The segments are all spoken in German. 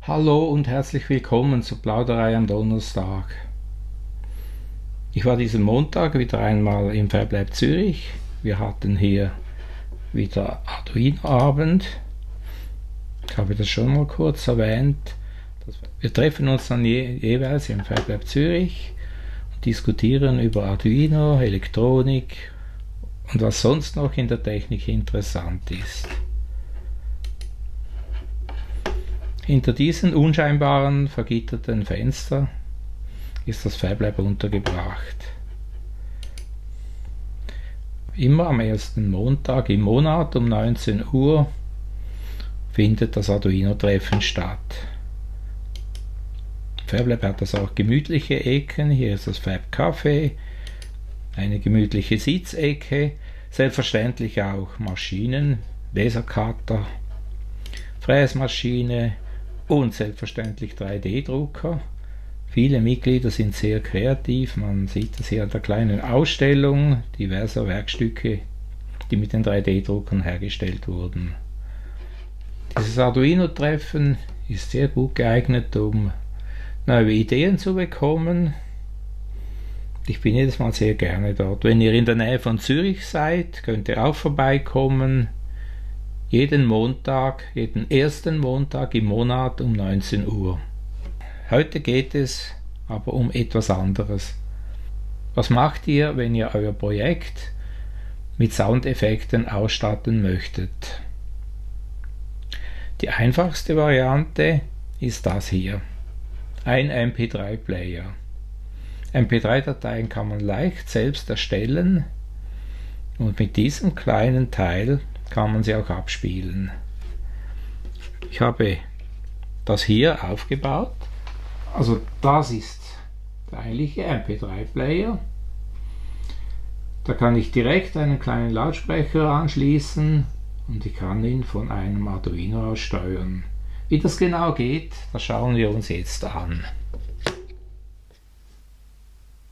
Hallo und herzlich willkommen zur Plauderei am Donnerstag. Ich war diesen Montag wieder einmal im FabLab Zürich. Wir hatten hier wieder Arduino-Abend. Ich habe das schon mal kurz erwähnt. Wir treffen uns dann jeweils im FabLab Zürich und diskutieren über Arduino, Elektronik und was sonst noch in der Technik interessant ist. Hinter diesen unscheinbaren, vergitterten Fenstern ist das FabLab untergebracht. Immer am ersten Montag im Monat um 19 Uhr findet das Arduino-Treffen statt. FabLab hat das auch gemütliche Ecken. Hier ist das Fab Café, eine gemütliche Sitzecke, selbstverständlich auch Maschinen, Lasercutter, Fräsmaschine und selbstverständlich 3D-Drucker. Viele Mitglieder sind sehr kreativ, man sieht das hier an der kleinen Ausstellung diverser Werkstücke, die mit den 3D-Druckern hergestellt wurden. Dieses Arduino-Treffen ist sehr gut geeignet, um neue Ideen zu bekommen. Ich bin jedes Mal sehr gerne dort. Wenn ihr in der Nähe von Zürich seid, könnt ihr auch vorbeikommen. Jeden ersten Montag im Monat um 19 Uhr. Heute geht es aber um etwas anderes. Was macht ihr, wenn ihr euer Projekt mit Soundeffekten ausstatten möchtet? Die einfachste Variante ist das hier. Ein MP3-Player. MP3-Dateien kann man leicht selbst erstellen und mit diesem kleinen Teil kann man sie auch abspielen. Ich habe das hier aufgebaut. Also das ist der eigentliche MP3-Player. Da kann ich direkt einen kleinen Lautsprecher anschließen und ich kann ihn von einem Arduino aus steuern. Wie das genau geht, das schauen wir uns jetzt an.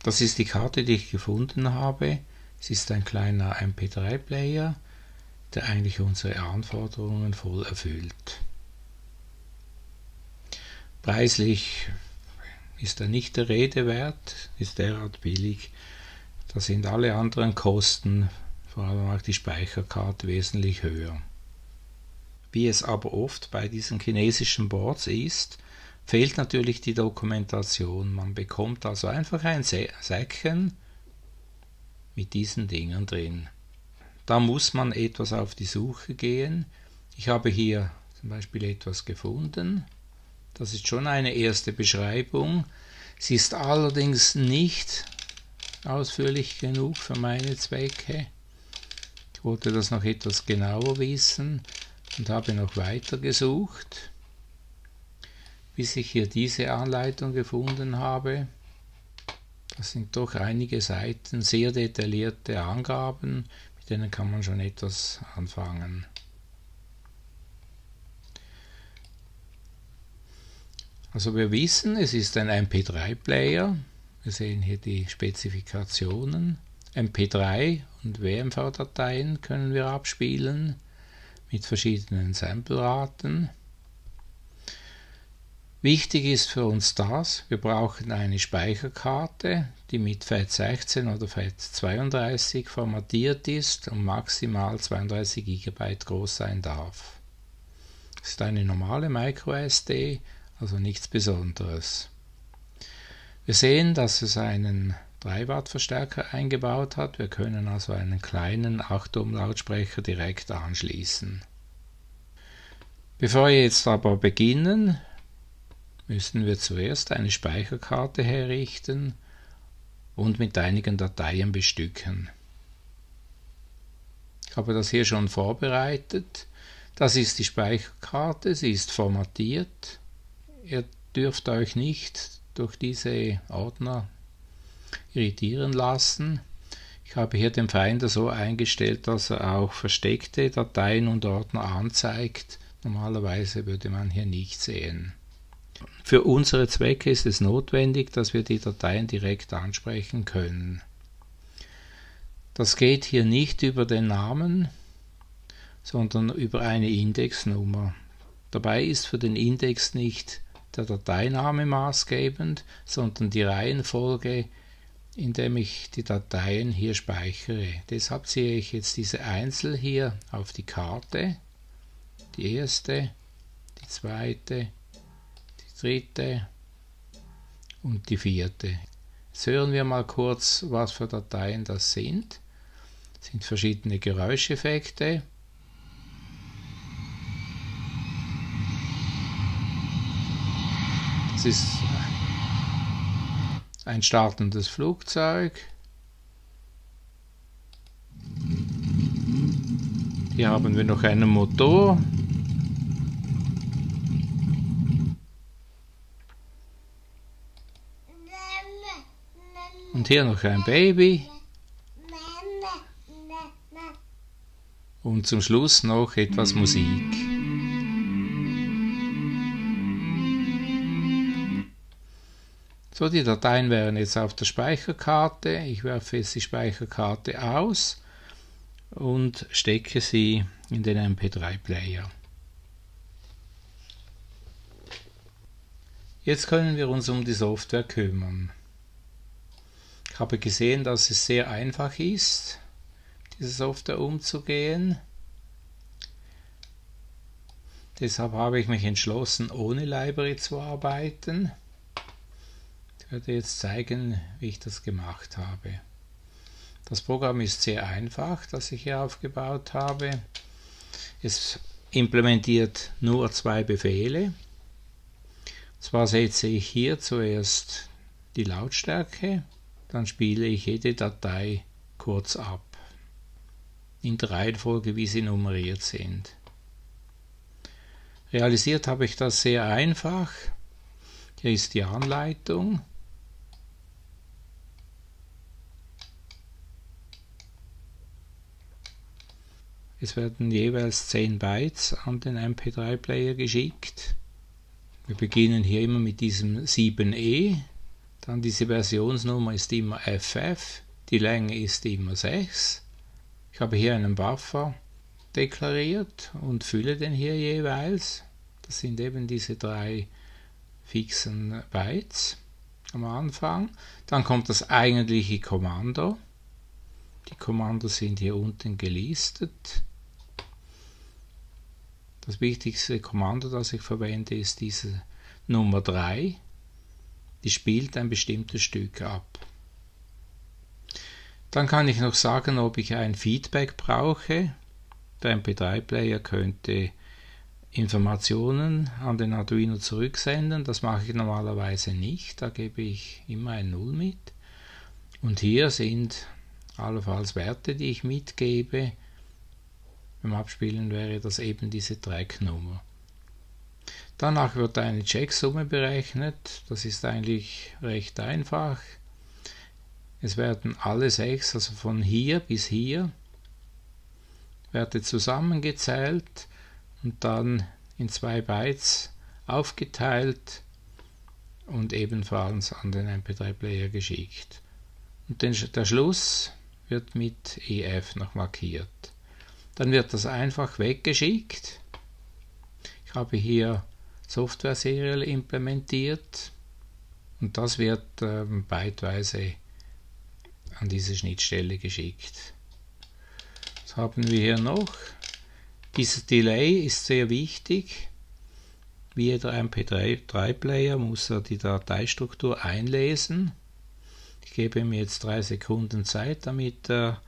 Das ist die Karte, die ich gefunden habe. Es ist ein kleiner MP3-Player, der eigentlich unsere Anforderungen voll erfüllt. Preislich ist er nicht der Rede wert, ist derart billig. Da sind alle anderen Kosten, vor allem auch die Speicherkarte, wesentlich höher. Wie es aber oft bei diesen chinesischen Boards ist, fehlt natürlich die Dokumentation. Man bekommt also einfach ein Säckchen mit diesen Dingen drin. Da muss man etwas auf die Suche gehen. Ich habe hier zum Beispiel etwas gefunden. Das ist schon eine erste Beschreibung. Sie ist allerdings nicht ausführlich genug für meine Zwecke. Ich wollte das noch etwas genauer wissen und habe noch weiter gesucht, bis ich hier diese Anleitung gefunden habe. Das sind doch einige Seiten, sehr detaillierte Angaben, mit denen kann man schon etwas anfangen. Also wir wissen, es ist ein MP3-Player. Wir sehen hier die Spezifikationen. MP3 und WMV-Dateien können wir abspielen mit verschiedenen Sampleraten. Wichtig ist für uns das, wir brauchen eine Speicherkarte, die mit FAT16 oder FAT32 formatiert ist und maximal 32 GB groß sein darf. Das ist eine normale MicroSD, also nichts Besonderes. Wir sehen, dass es einen 3 Watt Verstärker eingebaut hat, wir können also einen kleinen 8 Ohm Lautsprecher direkt anschließen. Bevor wir jetzt aber beginnen, müssen wir zuerst eine Speicherkarte herrichten und mit einigen Dateien bestücken. Ich habe das hier schon vorbereitet. Das ist die Speicherkarte, sie ist formatiert. Ihr dürft euch nicht durch diese Ordner irritieren lassen. Ich habe hier den Finder so eingestellt, dass er auch versteckte Dateien und Ordner anzeigt. Normalerweise würde man hier nicht sehen. Für unsere Zwecke ist es notwendig, dass wir die Dateien direkt ansprechen können. Das geht hier nicht über den Namen, sondern über eine Indexnummer. Dabei ist für den Index nicht der Dateiname maßgebend, sondern die Reihenfolge, in der ich die Dateien hier speichere. Deshalb ziehe ich jetzt diese Einzel hier auf die Karte, die erste, die zweite, die dritte und die vierte. Jetzt hören wir mal kurz, was für Dateien das sind. Das sind verschiedene Geräuscheffekte. Das ist ein startendes Flugzeug. Hier haben wir noch einen Motor. Und hier noch ein Baby. Und zum Schluss noch etwas Musik. So, die Dateien wären jetzt auf der Speicherkarte. Ich werfe jetzt die Speicherkarte aus und stecke sie in den MP3-Player. Jetzt können wir uns um die Software kümmern. Ich habe gesehen, dass es sehr einfach ist, diese Software umzugehen. Deshalb habe ich mich entschlossen, ohne Library zu arbeiten. Ich werde jetzt zeigen, wie ich das gemacht habe. Das Programm ist sehr einfach, das ich hier aufgebaut habe. Es implementiert nur 2 Befehle. Zwar setze ich hier zuerst die Lautstärke, dann spiele ich jede Datei kurz ab, in der Reihenfolge, wie sie nummeriert sind. Realisiert habe ich das sehr einfach. Hier ist die Anleitung. Es werden jeweils 10 Bytes an den MP3-Player geschickt. Wir beginnen hier immer mit diesem 7E. Dann diese Versionsnummer ist immer FF, die Länge ist immer 6. Ich habe hier einen Buffer deklariert und fülle den hier jeweils. Das sind eben diese 3 fixen Bytes am Anfang. Dann kommt das eigentliche Kommando. Die Kommandos sind hier unten gelistet. Das wichtigste Kommando, das ich verwende, ist diese Nummer 3. Die spielt ein bestimmtes Stück ab. Dann kann ich noch sagen, ob ich ein Feedback brauche. Der MP3-Player könnte Informationen an den Arduino zurücksenden. Das mache ich normalerweise nicht. Da gebe ich immer ein 0 mit. Und hier sind allenfalls Werte, die ich mitgebe. Beim Abspielen wäre das eben diese Tracknummer. Danach wird eine Checksumme berechnet. Das ist eigentlich recht einfach. Es werden alle 6, also von hier bis hier, Werte zusammengezählt und dann in 2 Bytes aufgeteilt und ebenfalls an den MP3-Player geschickt. Und der Schluss wird mit EF noch markiert. Dann wird das einfach weggeschickt. Ich habe hier Software Serial implementiert und das wird byteweise an diese Schnittstelle geschickt. Was haben wir hier noch? Dieses Delay ist sehr wichtig. Wie jeder MP3-Player muss er die Dateistruktur einlesen. Ich gebe ihm jetzt 3 Sekunden Zeit, damit er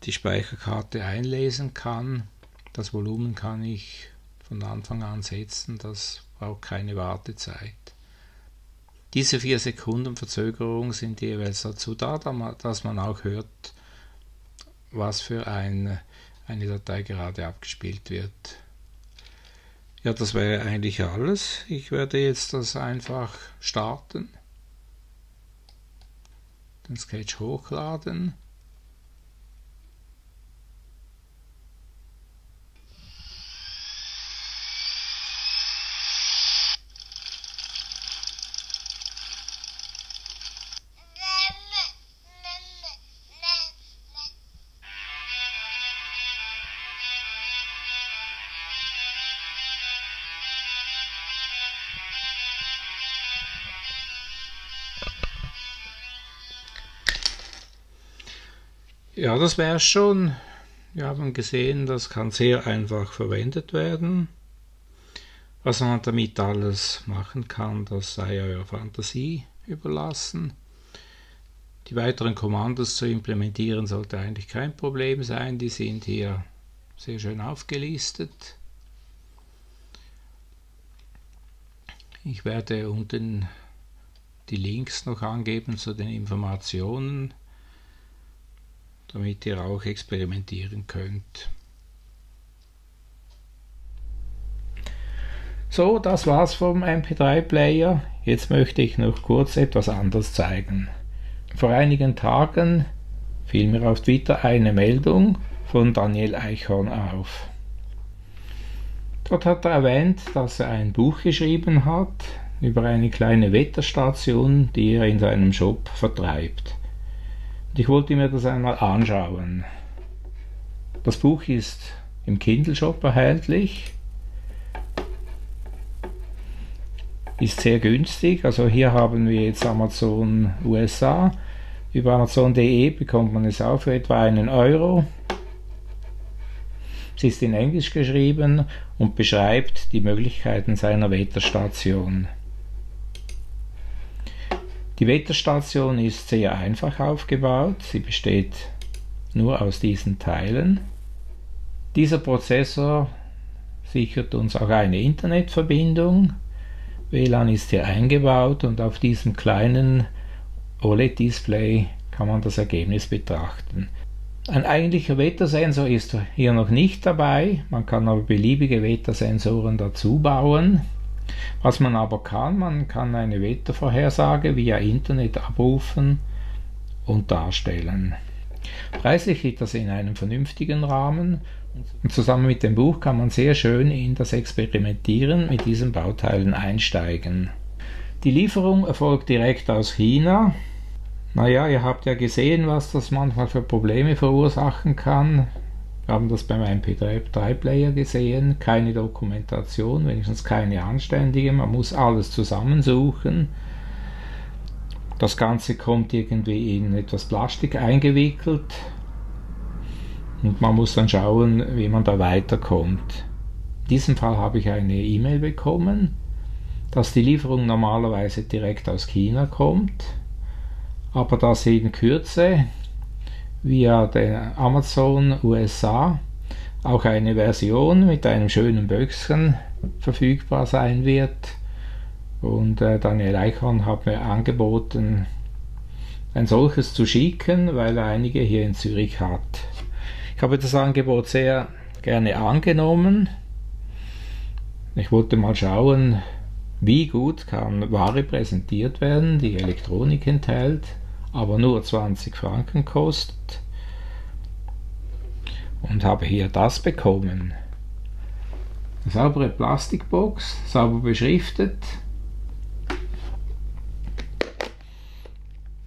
die Speicherkarte einlesen kann. Das Volumen kann ich von Anfang an setzen, das braucht keine Wartezeit. Diese 4 Sekunden Verzögerung sind jeweils dazu da, dass man auch hört, was für eine Datei gerade abgespielt wird. Ja, das wäre eigentlich alles. Ich werde jetzt das einfach starten, den Sketch hochladen. Ja, das wäre es schon. Wir haben gesehen, das kann sehr einfach verwendet werden. Was man damit alles machen kann, das sei eurer Fantasie überlassen. Die weiteren Kommandos zu implementieren sollte eigentlich kein Problem sein. Die sind hier sehr schön aufgelistet. Ich werde unten die Links noch angeben zu den Informationen, damit ihr auch experimentieren könnt. So, das war's vom MP3-Player. Jetzt möchte ich noch kurz etwas anderes zeigen. Vor einigen Tagen fiel mir auf Twitter eine Meldung von Daniel Eichhorn auf. Dort hat er erwähnt, dass er ein Buch geschrieben hat über eine kleine Wetterstation, die er in seinem Shop vertreibt. Und ich wollte mir das einmal anschauen. Das Buch ist im Kindle Shop erhältlich, ist sehr günstig, also hier haben wir jetzt Amazon USA, über Amazon.de bekommt man es auch für etwa 1 Euro. Es ist in Englisch geschrieben und beschreibt die Möglichkeiten seiner Wetterstation. Die Wetterstation ist sehr einfach aufgebaut, sie besteht nur aus diesen Teilen. Dieser Prozessor sichert uns auch eine Internetverbindung. WLAN ist hier eingebaut und auf diesem kleinen OLED-Display kann man das Ergebnis betrachten. Ein eigentlicher Wettersensor ist hier noch nicht dabei, man kann aber beliebige Wettersensoren dazu bauen. Was man aber kann, man kann eine Wettervorhersage via Internet abrufen und darstellen. Preislich liegt das in einem vernünftigen Rahmen und zusammen mit dem Buch kann man sehr schön in das Experimentieren mit diesen Bauteilen einsteigen. Die Lieferung erfolgt direkt aus China. Naja, ihr habt ja gesehen, was das manchmal für Probleme verursachen kann. Wir haben das beim MP3-Player gesehen, keine Dokumentation, wenigstens keine anständige, man muss alles zusammensuchen. Das Ganze kommt irgendwie in etwas Plastik eingewickelt und man muss dann schauen, wie man da weiterkommt. In diesem Fall habe ich eine E-Mail bekommen, dass die Lieferung normalerweise direkt aus China kommt, aber dass sie in Kürze via der Amazon USA auch eine Version mit einem schönen Büchsen verfügbar sein wird. Und Daniel Eichhorn hat mir angeboten, ein solches zu schicken, weil er einige hier in Zürich hat. Ich habe das Angebot sehr gerne angenommen. Ich wollte mal schauen, wie gut kann Ware präsentiert werden, die Elektronik enthält, aber nur 20 Franken kostet. Und habe hier das bekommen. Eine saubere Plastikbox, sauber beschriftet,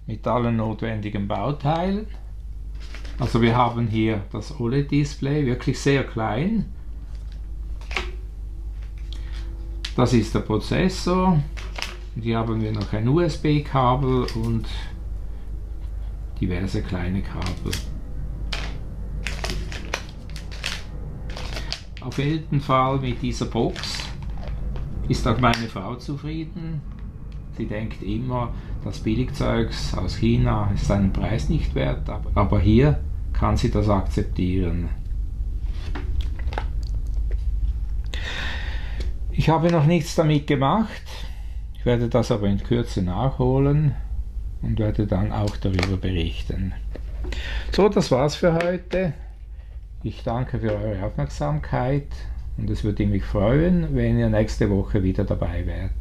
mit allen notwendigen Bauteilen. Also wir haben hier das OLED-Display, wirklich sehr klein. Das ist der Prozessor. Hier haben wir noch ein USB-Kabel und diverse kleine Kabel. Auf jeden Fall mit dieser Box ist auch meine Frau zufrieden. Sie denkt immer, das Billigzeugs aus China ist seinen Preis nicht wert, aber hier kann sie das akzeptieren. Ich habe noch nichts damit gemacht, ich werde das aber in Kürze nachholen und werde dann auch darüber berichten. So, das war's für heute. Ich danke für eure Aufmerksamkeit und es würde mich freuen, wenn ihr nächste Woche wieder dabei wärt.